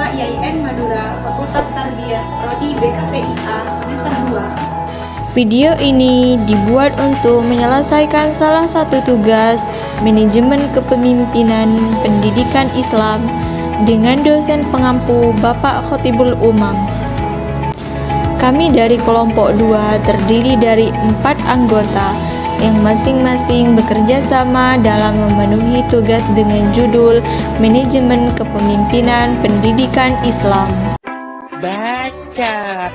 IAIN Madura, Fakultas Tarbiyah, Prodi BKPIA semester 2. Video ini dibuat untuk menyelesaikan salah satu tugas manajemen kepemimpinan pendidikan Islam dengan dosen pengampu Bapak Khotibul Umam. Kami dari kelompok 2 terdiri dari 4 anggota yang masing-masing bekerja sama dalam memenuhi tugas dengan judul Manajemen Kepemimpinan Pendidikan Islam. Baca.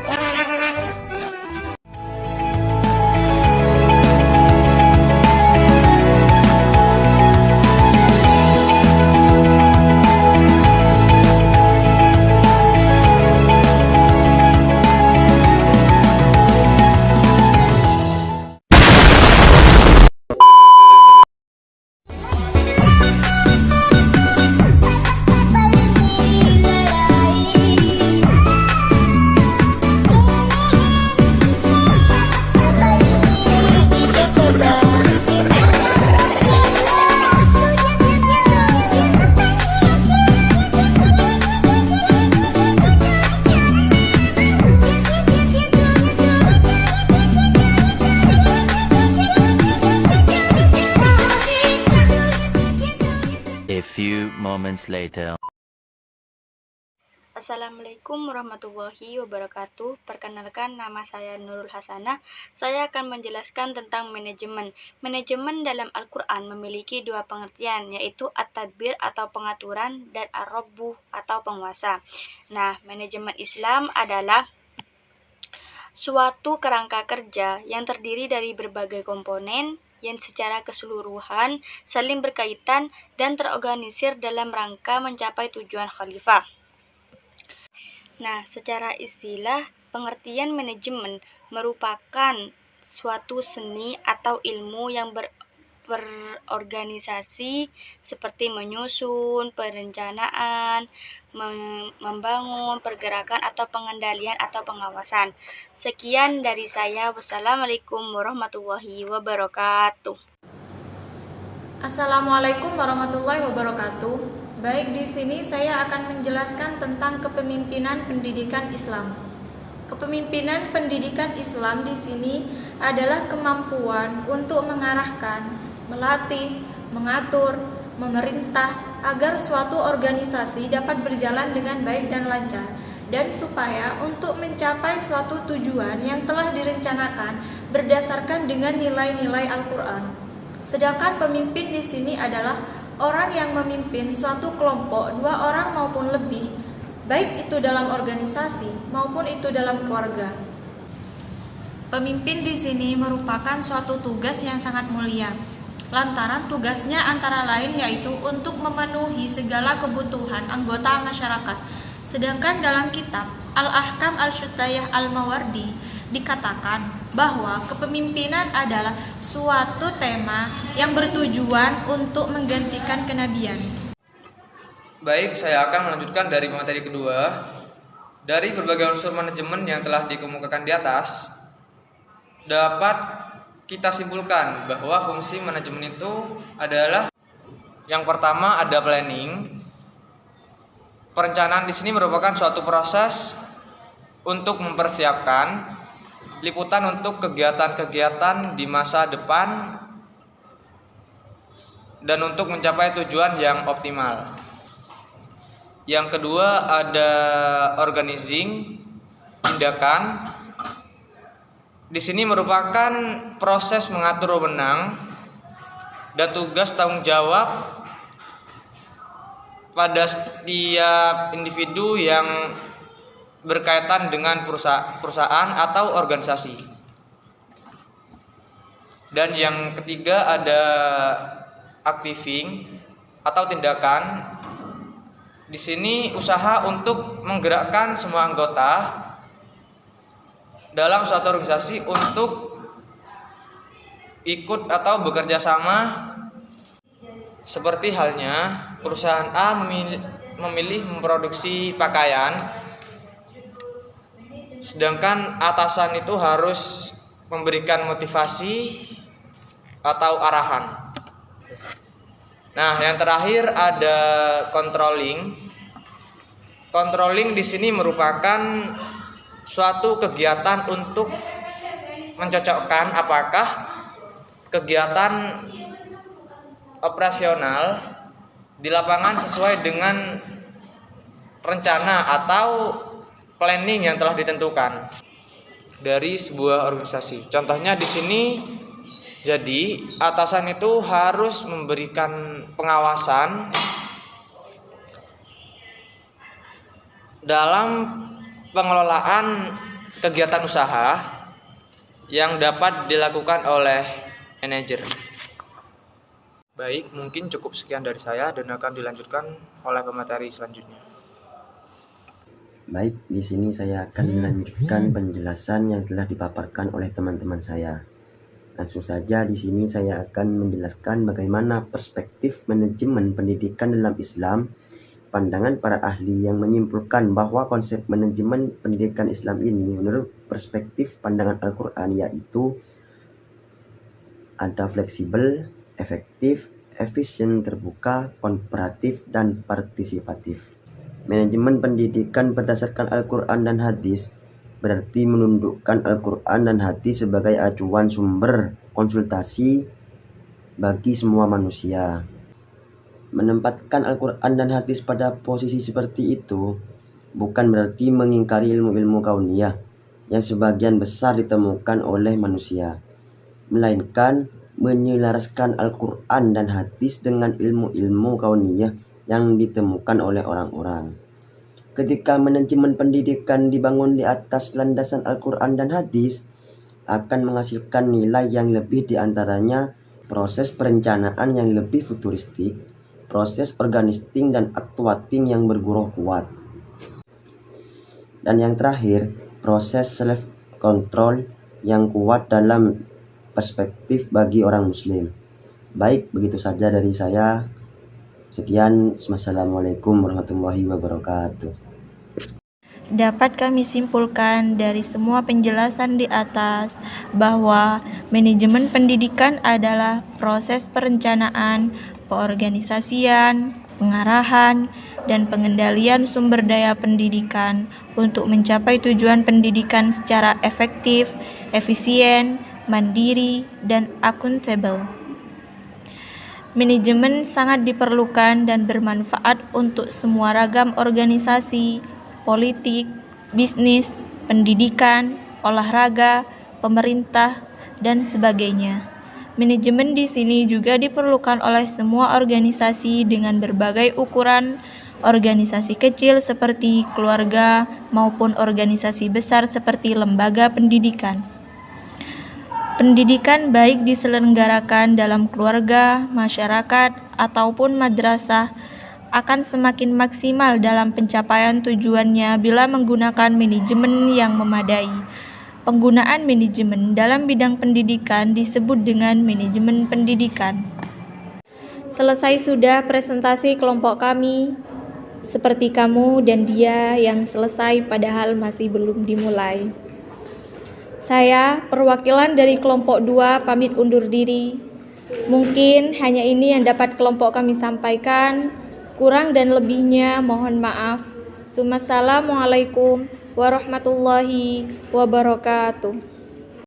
A few moments later. Assalamualaikum warahmatullahi wabarakatuh. Perkenalkan, nama saya Nurul Hasanah. Saya akan menjelaskan tentang manajemen. Manajemen dalam Al-Quran memiliki dua pengertian, yaitu at-tadbir atau pengaturan dan ar-rabbuh atau penguasa. Nah, manajemen Islam adalah suatu kerangka kerja yang terdiri dari berbagai komponen yang secara keseluruhan saling berkaitan dan terorganisir dalam rangka mencapai tujuan khalifah. Nah, secara istilah, pengertian manajemen merupakan suatu seni atau ilmu yang berorganisasi seperti menyusun, perencanaan, membangun, pergerakan atau pengendalian atau pengawasan. Sekian dari saya. Wassalamualaikum warahmatullahi wabarakatuh. Assalamualaikum warahmatullahi wabarakatuh. Baik, di sini saya akan menjelaskan tentang kepemimpinan pendidikan Islam. Kepemimpinan pendidikan Islam di sini adalah kemampuan untuk mengarahkan, melatih, mengatur, memerintah agar suatu organisasi dapat berjalan dengan baik dan lancar, dan supaya untuk mencapai suatu tujuan yang telah direncanakan berdasarkan dengan nilai-nilai Al-Quran. Sedangkan pemimpin di sini adalah orang yang memimpin suatu kelompok 2 orang maupun lebih, baik itu dalam organisasi maupun itu dalam keluarga. Pemimpin di sini merupakan suatu tugas yang sangat mulia. Lantaran tugasnya antara lain yaitu untuk memenuhi segala kebutuhan anggota masyarakat. Sedangkan dalam kitab Al-Ahkam Al-Syutayah Al-Mawardi dikatakan bahwa kepemimpinan adalah suatu tema yang bertujuan untuk menggantikan kenabian. Baik, saya akan melanjutkan dari materi kedua. Dari berbagai unsur manajemen yang telah dikemukakan di atas, dapat kita simpulkan bahwa fungsi manajemen itu adalah yang pertama ada planning. Perencanaan di sini merupakan suatu proses untuk mempersiapkan liputan untuk kegiatan-kegiatan di masa depan dan untuk mencapai tujuan yang optimal. Yang kedua ada organizing, tindakan. Di sini merupakan proses mengatur wewenang dan tugas tanggung jawab pada setiap individu yang berkaitan dengan perusahaan atau organisasi. Dan yang ketiga ada activing atau tindakan. Di sini usaha untuk menggerakkan semua anggota dalam suatu organisasi untuk ikut atau bekerja sama, seperti halnya perusahaan A memilih memproduksi pakaian, sedangkan atasan itu harus memberikan motivasi atau arahan. Nah, yang terakhir ada controlling. Controlling di sini merupakan suatu kegiatan untuk mencocokkan apakah kegiatan operasional di lapangan sesuai dengan rencana atau planning yang telah ditentukan dari sebuah organisasi. Contohnya di sini, jadi atasan itu harus memberikan pengawasan dalam pengelolaan kegiatan usaha yang dapat dilakukan oleh manajer. Baik, mungkin cukup sekian dari saya dan akan dilanjutkan oleh pemateri selanjutnya. Baik, di sini saya akan melanjutkan penjelasan yang telah dipaparkan oleh teman-teman saya. Langsung saja di sini saya akan menjelaskan bagaimana perspektif manajemen pendidikan dalam Islam. Pandangan para ahli yang menyimpulkan bahwa konsep manajemen pendidikan Islam ini menurut perspektif pandangan Al-Quran yaitu ada fleksibel, efektif, efisien, terbuka, kooperatif, dan partisipatif. Manajemen pendidikan berdasarkan Al-Quran dan hadis berarti menundukkan Al-Quran dan hadis sebagai acuan sumber konsultasi bagi semua manusia. Menempatkan Al-Quran dan hadis pada posisi seperti itu bukan berarti mengingkari ilmu-ilmu kauniyah yang sebagian besar ditemukan oleh manusia, melainkan menyelaraskan Al-Quran dan hadis dengan ilmu-ilmu kauniyah yang ditemukan oleh orang-orang. Ketika manajemen pendidikan dibangun di atas landasan Al-Quran dan hadis, akan menghasilkan nilai yang lebih, diantaranya proses perencanaan yang lebih futuristik, proses organisting dan actuating yang berguruh kuat, dan yang terakhir proses self control yang kuat dalam perspektif bagi orang muslim. Baik, begitu saja dari saya. Sekian, wassalamualaikum warahmatullahi wabarakatuh. Dapat kami simpulkan dari semua penjelasan di atas bahwa manajemen pendidikan adalah proses perencanaan, peorganisasian, pengarahan, dan pengendalian sumber daya pendidikan untuk mencapai tujuan pendidikan secara efektif, efisien, mandiri, dan akuntabel. Manajemen sangat diperlukan dan bermanfaat untuk semua ragam organisasi, politik, bisnis, pendidikan, olahraga, pemerintah, dan sebagainya. Manajemen di sini juga diperlukan oleh semua organisasi dengan berbagai ukuran, organisasi kecil seperti keluarga maupun organisasi besar seperti lembaga pendidikan. Pendidikan baik diselenggarakan dalam keluarga, masyarakat, ataupun madrasah akan semakin maksimal dalam pencapaian tujuannya bila menggunakan manajemen yang memadai. Penggunaan manajemen dalam bidang pendidikan disebut dengan manajemen pendidikan. Selesai sudah presentasi kelompok kami. Seperti kamu dan dia yang selesai padahal masih belum dimulai. Saya, perwakilan dari kelompok 2, pamit undur diri. Mungkin hanya ini yang dapat kelompok kami sampaikan. Kurang dan lebihnya mohon maaf. Assalamualaikum warahmatullahi wabarakatuh.